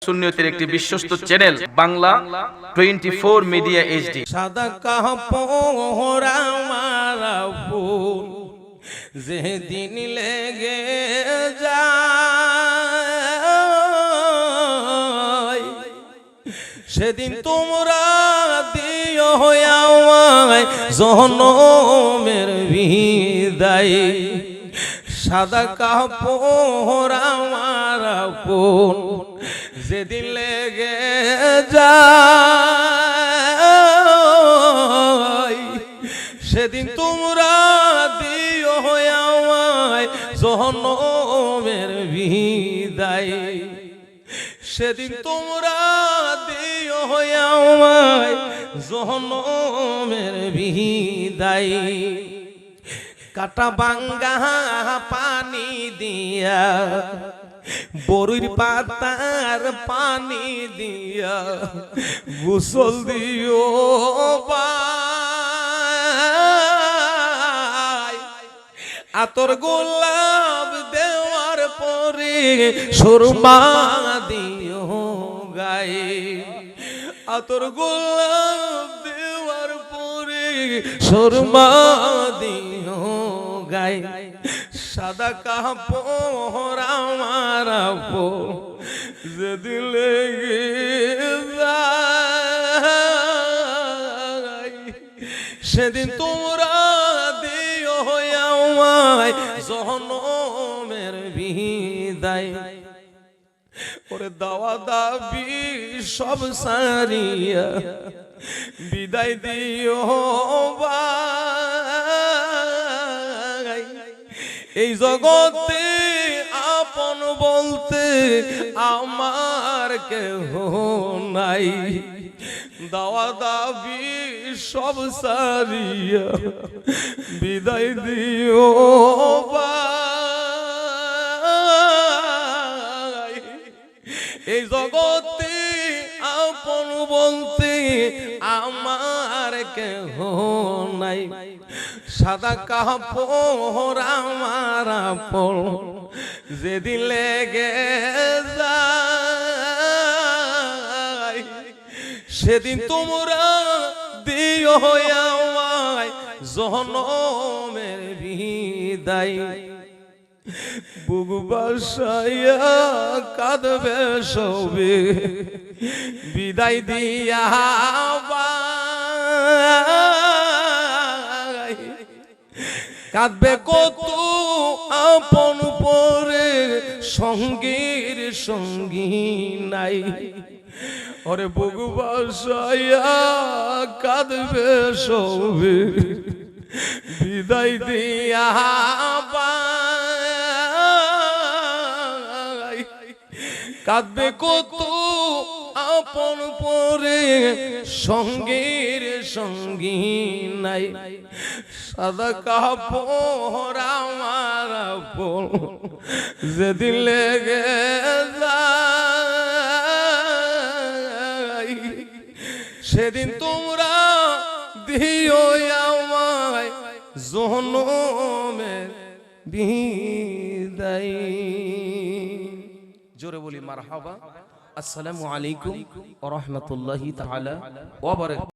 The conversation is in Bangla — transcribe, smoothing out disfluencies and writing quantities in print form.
সুন্নিয়তের একটি বিশ্বস্ত চ্যানেল বাংলা 24 মিডিয়া এইচডি। সাদা কাপড় আমার ফুল যেদিন লেগে যায় সেদিন তোমরা দিও আমায় জনমের বিদায়। সাদা কাপড় আমার ফুল যেদিন লেগে যায় সেদিন তোমরা দিও আমায় জনমের বিদায়। সেদিন তোমরা দিও আমায় জনমের বিদায়। কাটা বাঙ্গা পানি দিয়া বরুর পাতার পানি দিয়া গোসল দিও ভাই। আতর গোলাপ দেওয়ার পরে সুরমা দিও গায়ে। আতর গোলাপ দেওয়ার পরে সুরমা দিও গায়ে। সাদা কাপড় আমার যেদিন লেগে যায় সেদিন তোমরা দিও আমায় জনমের বিদায়। ওরে দাওয়া দাবি সব সারিয়া বিদায় দিও ভাই। এই জগতে আপন বলতে আমার কেহ নাই। দাওয়া দাবি সব সারিয়া বিদায় দিও ভাই। এই জগতে আপন বলতে আমার কেহ নাই। সাদা কাপড় আমার আপন যেদিন লেগে যায় সেদিন তোমরা দিও আমায় জনমের বিদায়। বুক বাসাইয়া কাঁদবে সবে বিদায় দিয়া ভাই। কাঁদবে কত আপন পরে সঙ্গীর সঙ্গী নাই। ওরে বুক বাসাইয়া কাঁদবে সবে বিদায় দিয়া ভাই। কাঁদবে কত আপন পরে সঙ্গীর সঙ্গী নাই। সাদা কাপড় আমার আপন যেদিন লেগে যায় সেদিন তোমরা দিও আমায় জনমের বিদায়। জোরে বলি মারহাবা। আসসালামু আলাইকুম ওয়া রাহমাতুল্লাহি তাআলা ওয়া বারাকাতুহু।